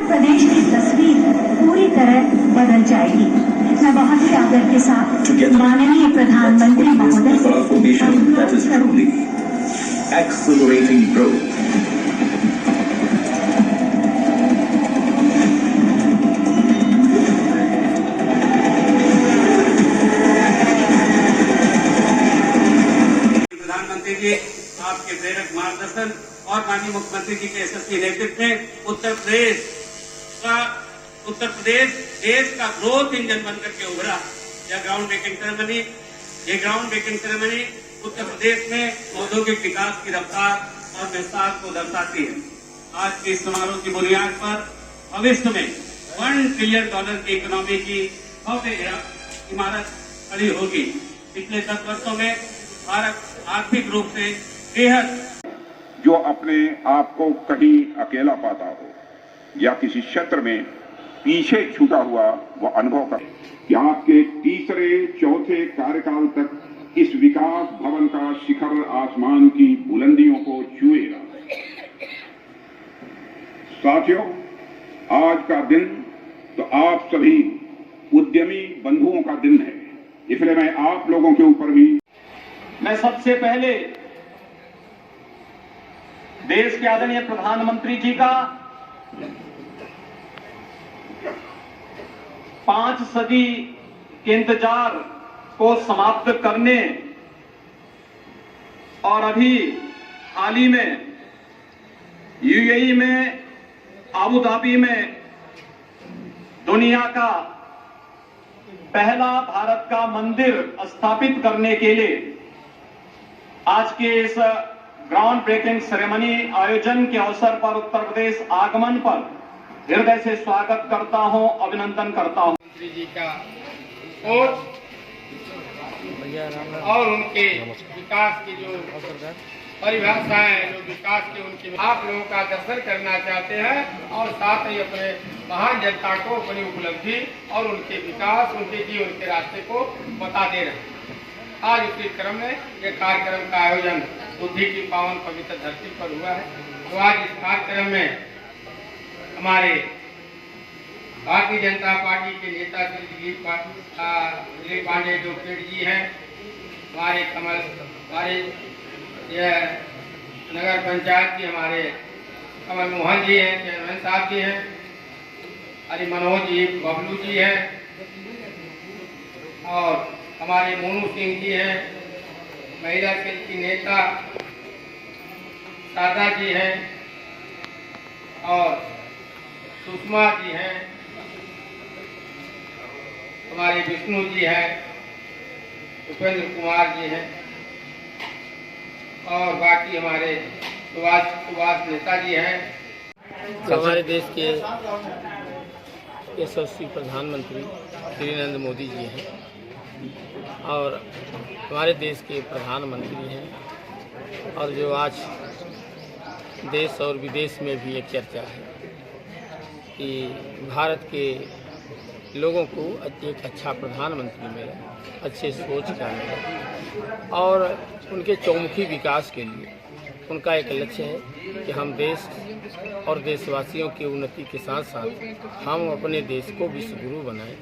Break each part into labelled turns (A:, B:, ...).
A: प्रदेश की तस्वीर पूरी तरह बदल जाएगी। मैं बहुत ही आदर के साथ माननीय प्रधानमंत्री महोदय
B: प्रधानमंत्री जी आपके प्रेरक मार्गदर्शन और माननीय मुख्यमंत्री जी के यशस्वी नेतृत्व में उत्तर प्रदेश देश का ग्रोथ इंजन बनकर के उभरा। यह ground breaking ceremony Uttar Pradesh में औद्योगिक विकास की रफ्तार और विस्तार को दर्शाती है। आज के इस समारोह की बुनियाद पर भविष्य में $1 ट्रिलियन की इकोनॉमी की भव्य इमारत खड़ी होगी। पिछले 10 वर्षों में भारत आर्थिक रूप से बेहद
C: जो अपने आप को कहीं अकेला पाता हो या किसी क्षेत्र में पीछे छूटा हुआ वह अनुभव कर कि आपके तीसरे चौथे कार्यकाल तक इस विकास भवन का शिखर आसमान की बुलंदियों को छुएगा। साथियों, आज का दिन तो आप सभी उद्यमी बंधुओं का दिन है, इसलिए मैं आप लोगों के ऊपर भी
D: मैं सबसे पहले देश के आदरणीय प्रधानमंत्री जी का 5 सदी के इंतजार को समाप्त करने और अभी हाल ही में यूएई में आबू धाबी में दुनिया का पहला भारत का मंदिर स्थापित करने के लिए आज के इस ग्राउंड ब्रेकिंग सेरेमनी आयोजन के अवसर पर उत्तर प्रदेश आगमन पर हृदय से स्वागत करता हूं, अभिनंदन करता हूं।
E: मंत्री जी का और उनके विकास की जो परिभाषा है, जो विकास के उनके आप लोगों का दर्शन करना चाहते हैं और साथ ही अपने महान जनता को अपनी उपलब्धि और उनके विकास, उनके जीवन के रास्ते को बता दे रहे हैं। आज उसी क्रम में यह कार्यक्रम का आयोजन बुद्धि की पावन पवित्र धरती पर हुआ है। तो आज इस कार्यक्रम में हमारे भारतीय जनता पार्टी के नेता श्री दिलीप पांडे जो जी हैं, हमारे यह नगर पंचायत की हमारे कमल मोहन जी हैं, चेयरमैन साहब जी हैं, हरि मनोज जी, बबलू जी हैं और हमारे मोनू सिंह जी हैं, महिला सेल की नेता शारदा जी हैं और सुषमा जी हैं, हमारे विष्णु जी हैं, उपेंद्र कुमार जी हैं और बाकी हमारे सुभाष नेता जी हैं।
F: हमारे देश के यशस्वी प्रधानमंत्री श्री नरेंद्र मोदी जी हैं और हमारे देश के प्रधानमंत्री हैं और जो आज देश और विदेश में भी एक चर्चा है कि भारत के लोगों को एक अच्छा प्रधानमंत्री मिला, अच्छे सोच का मिला और उनके चौमुखी विकास के लिए उनका एक लक्ष्य है कि हम देश और देशवासियों की उन्नति के साथ साथ हम अपने देश को विश्व गुरु बनाएं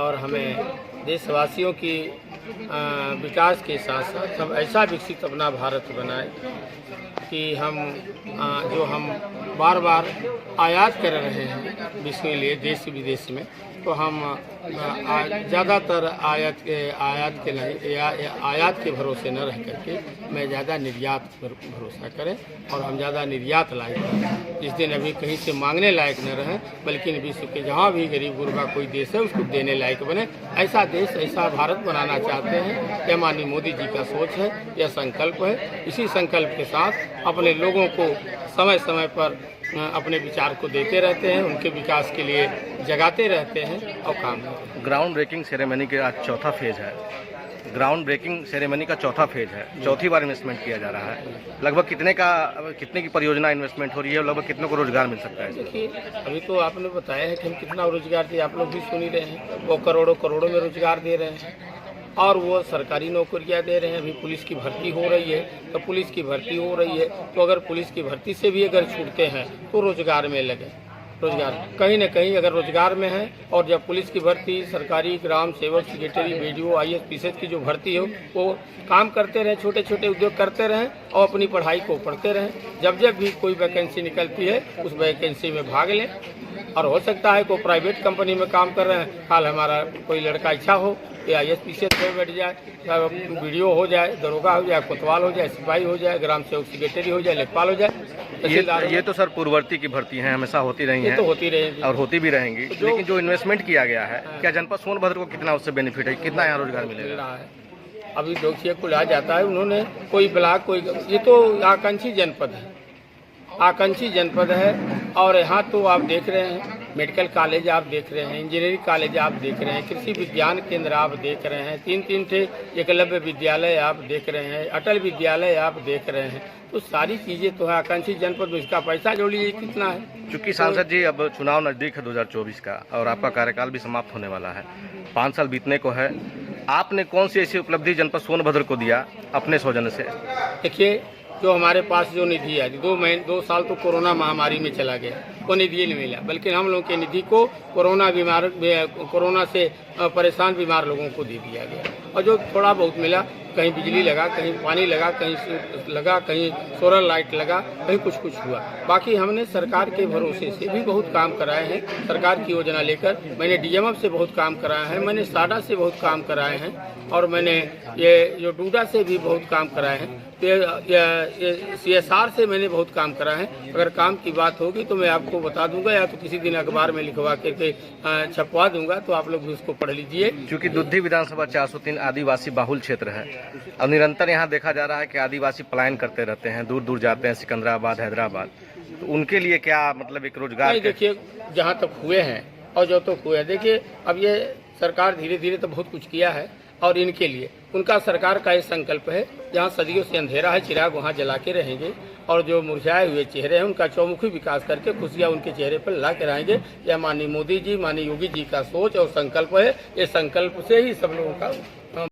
F: और हमें देशवासियों की विकास के साथ साथ हम ऐसा विकसित अपना भारत बनाएं कि हम जो हम बार बार आयात कर रहे हैं विश्व के लिए देश विदेश में, तो हम ज़्यादातर आयात के भरोसे न रह करके मैं ज़्यादा निर्यात पर भरोसा करें और हम ज़्यादा निर्यात लायक रहें, जिस दिन अभी कहीं से मांगने लायक न रहें बल्कि विश्व के जहाँ भी गरीब गुरबा कोई देश है उसको देने लायक बने। ऐसा देश, ऐसा भारत बनाना चाहते हैं। यह माननीय मोदी जी का सोच है, यह संकल्प है। इसी संकल्प के साथ अपने लोगों को समय समय पर अपने विचार को देते रहते हैं, उनके विकास के लिए जगाते रहते हैं और काम करते हैं।
G: ग्राउंड ब्रेकिंग सेरेमनी के आज चौथा फेज है। ग्राउंड ब्रेकिंग सेरेमनी का चौथा फेज है, चौथी बार इन्वेस्टमेंट किया जा रहा है। लगभग कितने की परियोजना इन्वेस्टमेंट हो रही है और लगभग कितने को रोजगार मिल सकता है?
F: देखिए, अभी तो आपने बताया है कि हम कितना रोजगार दिए, आप लोग भी सुन ही रहे हैं। वो करोड़ों में रोजगार दे रहे हैं और वो सरकारी नौकरियां दे रहे हैं। अभी पुलिस की भर्ती हो रही है, तो पुलिस की भर्ती हो रही है तो अगर पुलिस की भर्ती से भी अगर छूटते हैं तो रोजगार में लगे। रोजगार कहीं न कहीं अगर रोजगार में है। और जब पुलिस की भर्ती, सरकारी ग्राम सेवक, सेक्रेटरी, बीडीओ, IAS, PCS की जो भर्ती हो वो काम करते रहें, छोटे छोटे उद्योग करते रहें और अपनी पढ़ाई को पढ़ते रहें। जब जब भी कोई वैकेंसी निकलती है उस वैकेंसी में भाग लें। और हो सकता है कोई प्राइवेट कंपनी में काम कर रहे हैं, हाल हमारा कोई लड़का इच्छा हो कि IAS, PCS में बैठ जाए, BDO हो जाए, दरोगा हो जाए, कोतवाल हो जाए, सिपाही हो जाए, ग्राम सेवक सेक्रेटरी हो जाए, लेखपाल हो जाए।
G: ये तो सर पूर्ववर्ती की भर्ती हैं, हमेशा होती रही हैं,
F: तो होती रहेगी
G: और होती भी रहेंगी। लेकिन जो इन्वेस्टमेंट किया गया है, क्या जनपद सोनभद्र को कितना उससे बेनिफिट है, कितना यहाँ रोजगार मिलेगा?
F: अभी देखिए कुल जाता है उन्होंने कोई ब्लॉक कोई, ये तो आकांक्षी जनपद है, आकांक्षी जनपद है। और यहाँ तो आप देख रहे हैं मेडिकल कॉलेज आप देख रहे हैं, इंजीनियरिंग कॉलेज आप देख रहे हैं, कृषि विज्ञान केंद्र आप देख रहे हैं, 3-3 थे एकलव्य विद्यालय आप देख रहे हैं, अटल विद्यालय आप देख रहे हैं। तो सारी चीज़ें तो है आकांक्षी जनपद में। इसका पैसा जोड़ लीजिए कितना है।
G: चूँकि सांसद जी अब चुनाव नज़दीक है 2024 का, और आपका कार्यकाल भी समाप्त होने वाला है, 5 साल बीतने को है। आपने कौन सी ऐसी उपलब्धि जनपद सोनभद्र को दिया अपने सौजन्य से? देखिए
F: जो हमारे पास जो निधि है, 2 साल तो कोरोना महामारी में चला गया, वो निधि नहीं मिला, बल्कि हम लोगों के निधि को कोरोना से परेशान बीमार लोगों को दे दिया गया। और जो थोड़ा बहुत मिला, कहीं बिजली लगा, कहीं पानी लगा, कहीं लगा, कहीं सोलर लाइट लगा, कहीं कुछ हुआ। बाकी हमने सरकार के भरोसे से भी बहुत काम कराए हैं, सरकार की योजना लेकर। मैंने DMF से बहुत काम कराया है, मैंने साडा से बहुत काम कराए हैं, और मैंने ये जो डूडा से भी बहुत काम कराए हैं, CSR से मैंने बहुत काम करा है। अगर काम की बात होगी तो मैं आपको बता दूंगा, या तो किसी दिन अखबार में लिखवा के छपवा दूंगा, तो आप लोग भी उसको पढ़ लीजिए।
G: क्योंकि दुद्धी विधानसभा 403 आदिवासी बाहुल क्षेत्र है, और निरंतर यहाँ देखा जा रहा है कि आदिवासी पलायन करते रहते हैं, दूर दूर जाते हैं, सिकंदराबाद, हैदराबाद। तो उनके लिए क्या मतलब एक रोजगार?
F: देखिए जहाँ तक हुए हैं और जो तक हुए हैं, देखिए अब ये सरकार धीरे धीरे तो बहुत कुछ किया है, और इनके लिए उनका सरकार का ये संकल्प है, जहाँ सदियों से अंधेरा है चिराग वहाँ जला के रहेंगे, और जो मुरझाए हुए चेहरे हैं उनका चौमुखी विकास करके खुशियाँ उनके चेहरे पर ला के रहेंगे। यह माननीय मोदी जी, माननीय योगी जी का सोच और संकल्प है। ये संकल्प से ही सब लोगों का